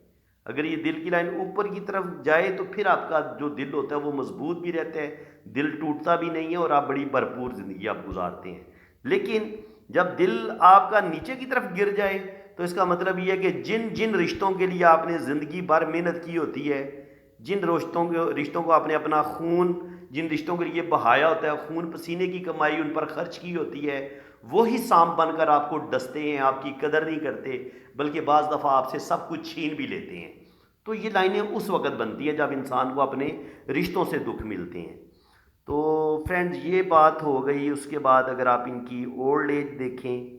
अगर ये दिल की लाइन ऊपर की तरफ जाए तो फिर आपका जो दिल होता है वो मजबूत भी रहता है, दिल टूटता भी नहीं है, और आप बड़ी भरपूर ज़िंदगी आप गुजारते हैं। लेकिन जब दिल आपका नीचे की तरफ गिर जाए तो इसका मतलब ये है कि जिन जिन रिश्तों के लिए आपने ज़िंदगी भर मेहनत की होती है, जिन रिश्तों को आपने अपना खून, जिन रिश्तों के लिए बहाया होता है, खून पसीने की कमाई उन पर खर्च की होती है, वही सांप बनकर आपको डसते हैं, आपकी कदर नहीं करते, बल्कि बाज़ दफ़ा आपसे सब कुछ छीन भी लेते हैं। तो ये लाइनें उस वक़्त बनती हैं जब इंसान को अपने रिश्तों से दुख मिलते हैं। तो फ्रेंड्स ये बात हो गई। उसके बाद अगर आप इनकी ओल्ड एज देखें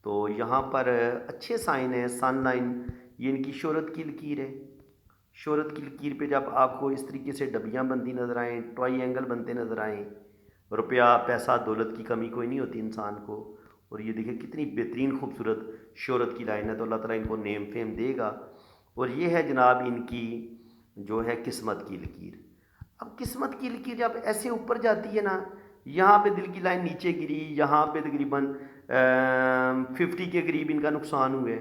तो यहाँ पर अच्छे साइन है, सन लाइन, ये इनकी शोहरत की लकीर है। शोहरत की लकीर पे जब आपको इस तरीके से डबियाँ बनती नज़र आएँ, ट्रायंगल बनते नज़र आएँ, रुपया पैसा दौलत की कमी कोई नहीं होती इंसान को। और ये देखिए कितनी बेहतरीन खूबसूरत शोहरत की लाइन है, तो अल्लाह ताला इनको नेम फेम देगा। और ये है जनाब इनकी जो है किस्मत की लकीर। अब किस्मत की लकीर जब ऐसे ऊपर जाती है ना, यहाँ पे दिल की लाइन नीचे गिरी, यहाँ पे तकरीबन 50 के करीब इनका नुकसान हुआ है,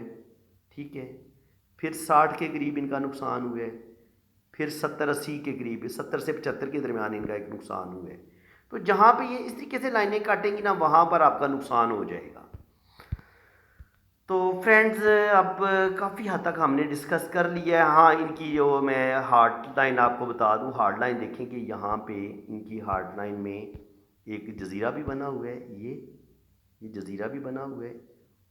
ठीक है। फिर 60 के करीब इनका नुकसान हुआ है, फिर 70-80 के करीब, 70 से 75 के दरमियान इनका एक नुकसान हुआ है। तो जहाँ पे ये इस तरीके से लाइनें काटेंगी ना, वहाँ पर आपका नुकसान हो जाएगा। तो फ्रेंड्स अब काफ़ी हद तक हमने डिस्कस कर लिया है। हाँ, इनकी जो मैं हार्ट लाइन आपको बता दूं, हार्ट लाइन देखें कि यहाँ पे इनकी हार्ट लाइन में एक जज़ीरा भी बना हुआ है, ये जज़ीरा भी बना हुआ है,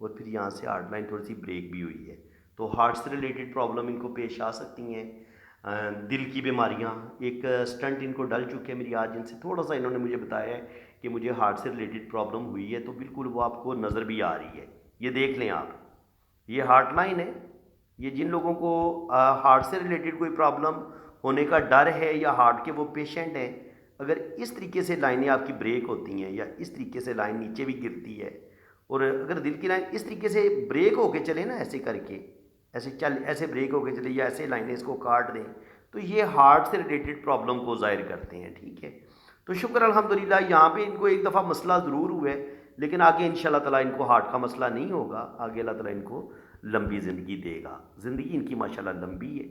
और फिर यहाँ से हार्ट लाइन थोड़ी सी ब्रेक भी हुई है। तो हार्ट से रिलेटेड प्रॉब्लम इनको पेश आ सकती हैं। दिल की बीमारियाँ, एक स्टंट इनको डल चुके हैं मेरी आज, इनसे थोड़ा सा इन्होंने मुझे बताया है कि मुझे हार्ट से रिलेटेड प्रॉब्लम हुई है, तो बिल्कुल वो आपको नज़र भी आ रही है। ये देख लें आप, ये हार्ट लाइन है। ये जिन लोगों को हार्ट से रिलेटेड कोई प्रॉब्लम होने का डर है या हार्ट के वो पेशेंट हैं, अगर इस तरीके से लाइनें आपकी ब्रेक होती हैं या इस तरीके से लाइन नीचे भी गिरती है, और अगर दिल की लाइन इस तरीके से ब्रेक होके चले ना, ऐसे करके ऐसे ब्रेक होके चले या ऐसे लाइनें इसको काट दें, तो ये हार्ट से रिलेटेड प्रॉब्लम को ज़ाहिर करते हैं, ठीक है। तो शुक्र अल्हम्दुलिल्लाह, यहाँ पे इनको एक दफ़ा मसला ज़रूर हुआ है, लेकिन आगे इंशाल्लाह ताला इनको हार्ट का मसला नहीं होगा। आगे अल्लाह ताला इनको लंबी ज़िंदगी देगा। ज़िंदगी इनकी माशाल्लाह लंबी है।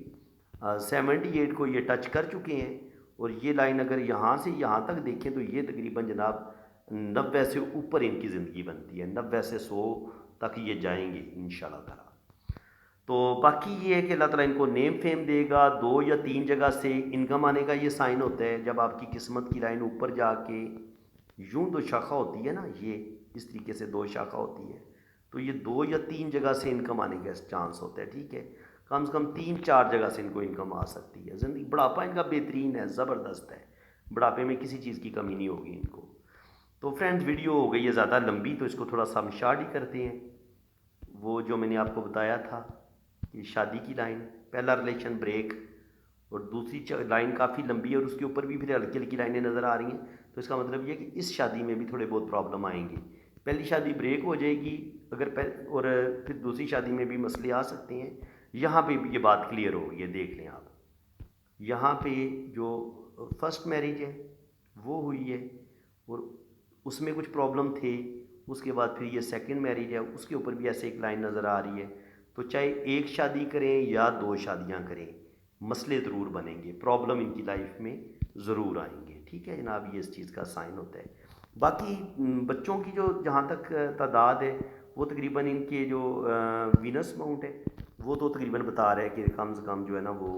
78 को ये टच कर चुके हैं, और ये लाइन अगर यहाँ से यहाँ तक देखें तो ये तकरीबन जनाब 90 से ऊपर इनकी ज़िंदगी बनती है। 90 से 100 तक ये जाएंगे इंशाल्लाह ताला। तो बाकी ये है कि अल्लाह ताला इनको नेम फेम देगा। 2 या 3 जगह से इनकम आने का ये साइन होता है। जब आपकी किस्मत की लाइन ऊपर जाके यूं 2 शाखा होती है ना, ये इस तरीके से 2 शाखा होती है, तो ये 2 या 3 जगह से इनकम आने का चांस होता है। ठीक है, कम से कम 3-4 जगह से इनको इनकम आ सकती है। ज़िंदगी बुढ़ापा इनका बेहतरीन है, ज़बरदस्त है। बुढ़ापे में किसी चीज़ की कमी नहीं होगी इनको। तो फ्रेंड्स, वीडियो हो गई है ज़्यादा लंबी, तो इसको थोड़ा सा हम शार्ट ही करते हैं। वो जो मैंने आपको बताया था कि शादी की लाइन, पहला रिलेशन ब्रेक, और दूसरी लाइन काफ़ी लंबी है और उसके ऊपर भी फिर हल्की हल्की लाइनें नज़र आ रही हैं। तो इसका मतलब ये है कि इस शादी में भी थोड़े बहुत प्रॉब्लम आएंगे। पहली शादी ब्रेक हो जाएगी और फिर दूसरी शादी में भी मसले आ सकते हैं। यहाँ पे भी ये बात क्लियर हो गई है, देख लें आप। यहाँ पे जो फर्स्ट मैरिज है वो हुई है और उसमें कुछ प्रॉब्लम थे। उसके बाद फिर ये सेकंड मैरिज है, उसके ऊपर भी ऐसे एक लाइन नज़र आ रही है। तो चाहे एक शादी करें या 2 शादियाँ करें, मसले ज़रूर बनेंगे, प्रॉब्लम इनकी लाइफ में ज़रूर आएंगे। ठीक है जनाब, ये इस चीज़ का साइन होता है। बाकी बच्चों की जो जहाँ तक तादाद है, वो तकरीबन इनके जो वीनस माउंट है वो तो तकरीबन बता रहे हैं कि कम से कम जो है ना वो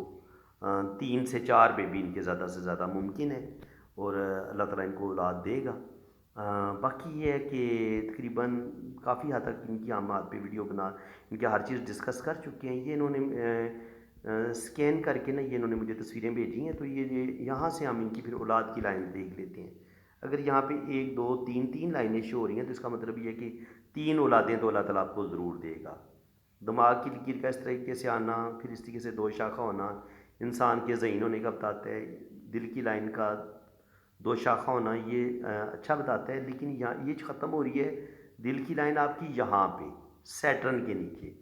3 से 4 बेबी इनके ज़्यादा से ज़्यादा मुमकिन है, और अल्लाह ताला इनको औलाद देगा। बाकी ये है कि तकरीबन काफ़ी हद तक इनकी हम आप पे वीडियो बना इनके हर चीज़ डिस्कस कर चुके हैं। ये इन्होंने स्कैन करके ना ये इन्होंने मुझे तस्वीरें भेजी हैं, तो ये यहाँ से हम इनकी फिर औलाद की लाइन देख लेते हैं। अगर यहाँ पे 1 2 3 लाइनें शो हो रही हैं, तो इसका मतलब ये है कि 3 औलादें तो अल्लाह ताला आपको ज़रूर देगा। दिमाग की लकीर का इस तरीके से आना, फिर इस तरीके से 2 शाखा होना, इंसान के ज़हीन होने का बताता है। दिल की लाइन का 2 शाखा होना ये अच्छा बताता है। लेकिन यहाँ ये ख़त्म हो रही है दिल की लाइन आपकी यहाँ पे सैटर्न के नीचे।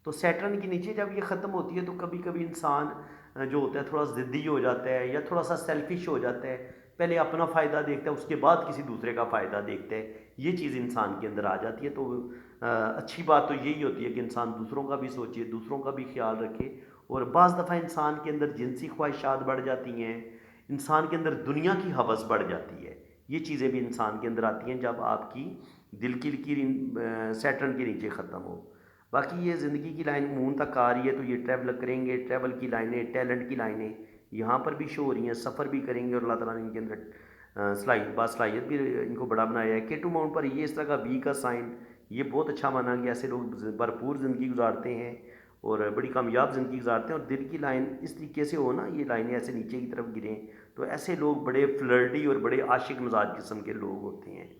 तो सैटर्न के नीचे जब ये ख़त्म होती है तो कभी कभी इंसान जो होता है थोड़ा ज़िद्दी हो जाता है या थोड़ा सा सेल्फिश हो जाता है। पहले अपना फ़ायदा देखता है, उसके बाद किसी दूसरे का फ़ायदा देखता है। ये चीज़ इंसान के अंदर आ जाती है। तो अच्छी बात तो यही होती है कि इंसान दूसरों का भी सोचे, दूसरों का भी ख्याल रखे। और बाज़ दफ़ा इंसान के अंदर जिनसी ख्वाहिशात बढ़ जाती हैं, इंसान के अंदर दुनिया की हवस बढ़ जाती है। ये चीज़ें भी इंसान के अंदर आती हैं जब आपकी दिल की लकीर सैटर्न के नीचे ख़त्म हो। बाकी ये ज़िंदगी की लाइन मून तक आ रही है, तो ये ट्रैवल करेंगे, ट्रैवल की लाइनें, टैलेंट की लाइनें यहाँ पर भी शो हो रही हैं। सफ़र भी करेंगे और अल्लाह ताला ने इनके अंदर बासलाहियत भी इनको बड़ा बनाया है। K2 माउंट पर ये इस तरह का बी का साइन, ये बहुत अच्छा माना गया। ऐसे लोग भरपूर ज़िंदगी गुजारते हैं और बड़ी कामयाब ज़िंदगी गुजारते हैं। और दिल की लाइन इस तरीके से हो ना, ये लाइनें ऐसे नीचे की तरफ गिरें, तो ऐसे लोग बड़े फ्लर्टी और बड़े आशिक मिजाज किस्म के लोग होते हैं।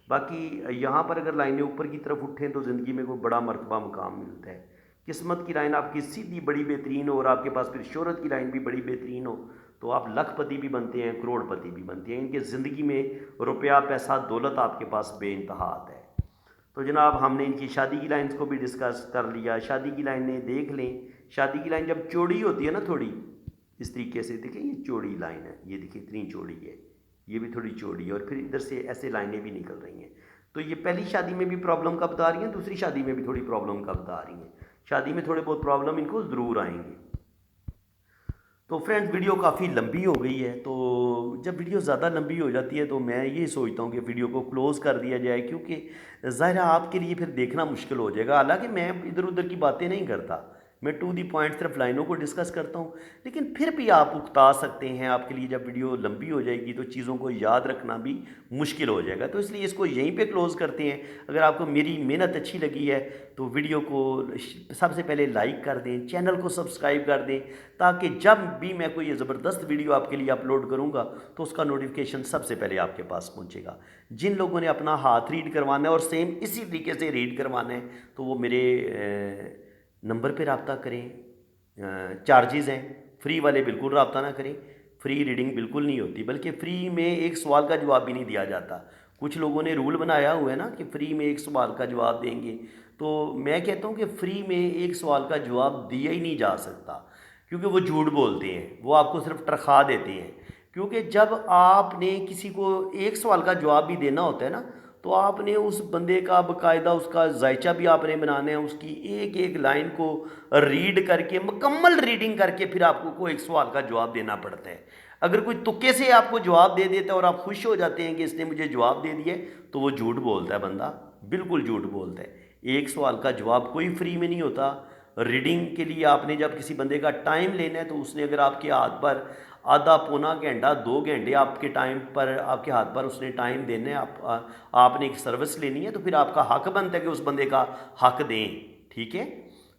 बाकी यहाँ पर अगर लाइनें ऊपर की तरफ उठें तो ज़िंदगी में कोई बड़ा मर्तबा मुकाम मिलता है। किस्मत की लाइन आपकी सीधी बड़ी बेहतरीन हो और आपके पास फिर शोहरत की लाइन भी बड़ी बेहतरीन हो, तो आप लखपति भी बनते हैं, करोड़पति भी बनते हैं। इनके ज़िंदगी में रुपया पैसा दौलत आपके पास बेइंतहा है। तो जनाब, हमने इनकी शादी की लाइन्स को भी डिस्कस कर लिया। शादी की लाइनें देख लें। शादी की लाइन जब चौड़ी होती है ना, थोड़ी इस तरीके से देखें, ये चौड़ी लाइन है, ये देखिए इतनी चौड़ी है, ये भी थोड़ी चौड़ी है, और फिर इधर से ऐसे लाइनें भी निकल रही हैं। तो ये पहली शादी में भी प्रॉब्लम का बता रही हैं, दूसरी शादी में भी थोड़ी प्रॉब्लम का बता रही हैं। शादी में थोड़े बहुत प्रॉब्लम इनको ज़रूर आएंगे। तो फ्रेंड्स, वीडियो काफ़ी लंबी हो गई है। तो जब वीडियो ज़्यादा लंबी हो जाती है तो मैं ये सोचता हूँ कि वीडियो को क्लोज़ कर दिया जाए, क्योंकि ज़ाहिर है आपके लिए फिर देखना मुश्किल हो जाएगा। हालांकि मैं इधर उधर की बातें नहीं करता, मैं टू दी पॉइंट सिर्फ लाइनों को डिस्कस करता हूँ। लेकिन फिर भी आप उकता सकते हैं। आपके लिए जब वीडियो लंबी हो जाएगी तो चीज़ों को याद रखना भी मुश्किल हो जाएगा। तो इसलिए इसको यहीं पे क्लोज़ करते हैं। अगर आपको मेरी मेहनत अच्छी लगी है तो वीडियो को सबसे पहले लाइक कर दें, चैनल को सब्सक्राइब कर दें, ताकि जब भी मैं कोई ज़बरदस्त वीडियो आपके लिए अपलोड करूँगा तो उसका नोटिफिकेशन सबसे पहले आपके पास पहुँचेगा। जिन लोगों ने अपना हाथ रीड करवाना है और सेम इसी तरीके से रीड करवाना है तो वो मेरे नंबर पे रब्ता करें। चार्जेज़ हैं, फ्री वाले बिल्कुल रब्ता ना करें। फ्री रीडिंग बिल्कुल नहीं होती, बल्कि फ्री में एक सवाल का जवाब भी नहीं दिया जाता। कुछ लोगों ने रूल बनाया हुआ है ना कि फ्री में एक सवाल का जवाब देंगे, तो मैं कहता हूँ कि फ्री में एक सवाल का जवाब दिया ही नहीं जा सकता, क्योंकि वो झूठ बोलते हैं, वो आपको सिर्फ तनख्वाह देते हैं। क्योंकि जब आपने किसी को एक सवाल का जवाब भी देना होता है ना, तो आपने उस बंदे का बाकायदा उसका जायचा भी आपने बनाना है, उसकी एक एक लाइन को रीड करके, मुकम्मल रीडिंग करके फिर आपको कोई एक सवाल का जवाब देना पड़ता है। अगर कोई तुक्के से आपको जवाब दे देता है और आप खुश हो जाते हैं कि इसने मुझे जवाब दे दिया, तो वो झूठ बोलता है बंदा, बिल्कुल झूठ बोलता है। एक सवाल का जवाब कोई फ्री में नहीं होता। रीडिंग के लिए आपने जब किसी बंदे का टाइम लेना है, तो उसने अगर आपके हाथ पर आधा पौना घंटा 2 घंटे आपके टाइम पर, आपके हाथ पर उसने टाइम देना है, आपने एक सर्विस लेनी है, तो फिर आपका हक बनता है कि उस बंदे का हक दें। ठीक है।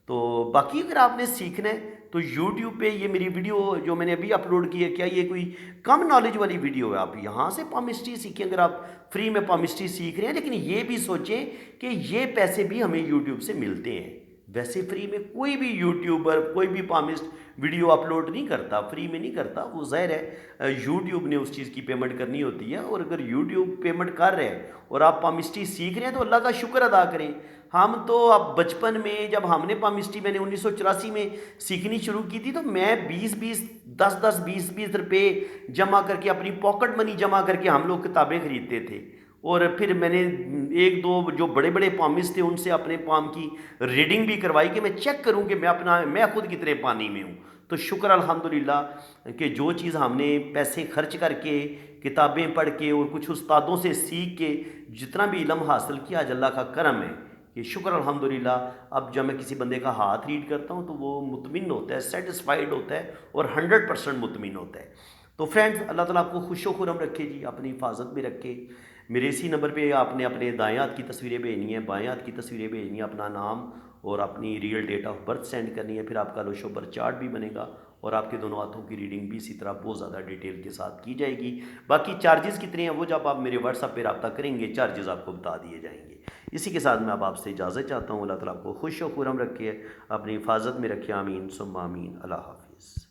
तो बाकी अगर आपने सीखना है तो यूट्यूब पे ये मेरी वीडियो जो मैंने अभी अपलोड की है, क्या ये कोई कम नॉलेज वाली वीडियो है? आप यहाँ से पामिस्ट्री सीखें, अगर आप फ्री में पामिस्ट्री सीख रहे हैं, लेकिन ये भी सोचें कि ये पैसे भी हमें यूट्यूब से मिलते हैं। वैसे फ्री में कोई भी यूट्यूबर, कोई भी पामिस्ट वीडियो अपलोड नहीं करता, फ्री में नहीं करता। वो ज़ाहिर है यूट्यूब ने उस चीज़ की पेमेंट करनी होती है, और अगर यूट्यूब पेमेंट कर रहे हैं और आप पामिस्ट्री सीख रहे हैं, तो अल्लाह का शुक्र अदा करें। हम तो अब बचपन में जब हमने पामिस्ट्री, मैंने 1984 में सीखनी शुरू की थी, तो मैं 20-20, 10-10, 20-20 रुपये जमा करके, अपनी पॉकेट मनी जमा करके हम लोग किताबें खरीदते थे। और फिर मैंने एक दो जो बड़े बड़े पामिस्ट थे उनसे अपने पाम की रीडिंग भी करवाई कि मैं चेक करूं कि मैं खुद कितने पानी में हूं। तो शुक्र अल्हम्दुलिल्लाह कि जो चीज़ हमने पैसे खर्च करके, किताबें पढ़ के और कुछ उस्तादों से सीख के जितना भी इल्म हासिल किया, आज अल्लाह का करम है कि शुक्र अल्हम्दुलिल्लाह। अब जब मैं किसी बंदे का हाथ रीड करता हूँ, तो वो मुतमिन होता है, सेटिस्फाइड होता है और 100% मुतमिन होता है। तो फ्रेंड्स, अल्लाह ताला आपको खुशो खुरम रखे जी, अपनी हिफाजत में रखे। मेरे इसी नंबर पे आपने अपने दाएं हाथ की तस्वीरें भेजनी है, बाएं हाथ की तस्वीरें भेजनी है, अपना नाम और अपनी real date of birth send करनी है। फिर आपका लोशो बर्थ चार्ट भी बनेगा और आपके दोनों हाथों की रीडिंग भी इसी तरह बहुत ज़्यादा डिटेल के साथ की जाएगी। बाकी चार्जेस कितने हैं वो जब आप मेरे व्हाट्सएप पे रब्ता करेंगे, चार्जेस आपको बता दिए जाएंगे। इसी के साथ मैं अब आपसे इजाज़त चाहता हूँ। अल्लाह ताला आपको खुश व खुरम रखे, अपनी हिफाजत में रखे। आमीन सुम्मा आमीन। अल्लाह हाफिज़।